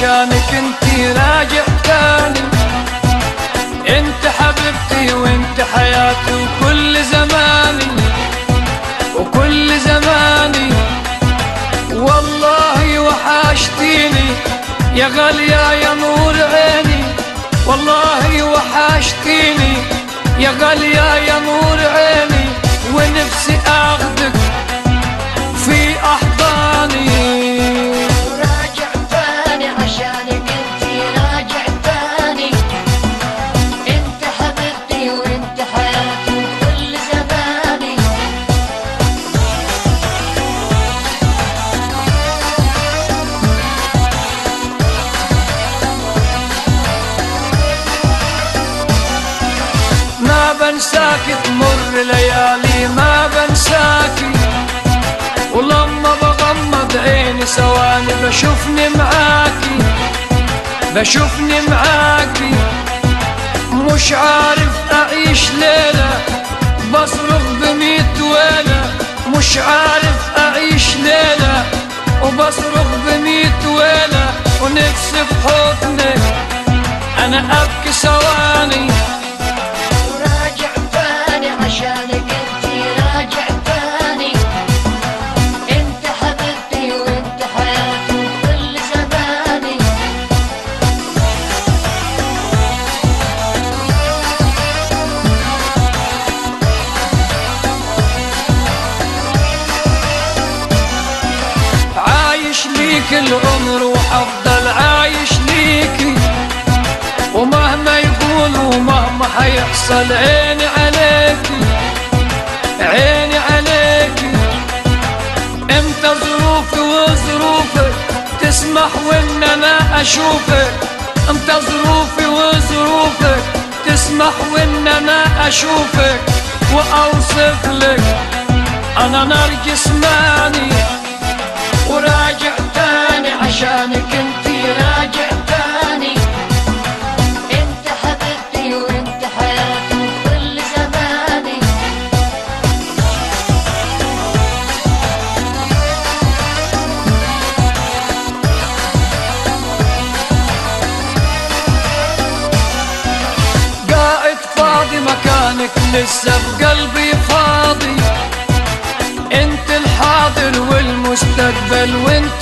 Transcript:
عشانك انتي راجع تاني. انت حبيبتي وانت حياتي وكل زماني وكل زماني. والله وحشتيني يا غالية يا نور عيني، والله وحشتيني يا غالية يا نور عيني. ونفسي اخدك في احضاني. راجع تاني عشانك انتي راجع تاني. انت حبيبتي وانت حياتي وكل زماني. ما بنساكي تمر ليالي ما بنساكي، ولما بغمض عيني ثواني بشوفني معاكي بشوفني معاكي. مش عارف اعيش ليلة بصرخ بميت ويلة، مش عارف اعيش ليلة وبصرخ بميت ويلة. ونفسي في حضنك انا ابكي ثواني. راجع تاني عشانك انتي راجع تاني. انت حبيبتي وانت حياتي وكل زماني. عايش ليك العمر وحفضل عايش ليكي، ومهما يقولوا مهما حيحصل عيني عليكي عيني عليكي. امتى ظروفي وظروفك تسمح وان انا اشوفك، امتى ظروفي وظروفك تسمح وان انا اشوفك واوصف لك انا نرجس ماني. وراجع تاني عشانك انتي راجع تاني. انت حبيبتي وانت حياتي وكل زماني. قاعد فاضي مكانك لسه بقلبي فاضي. انت الحاضر والمستقبل وانت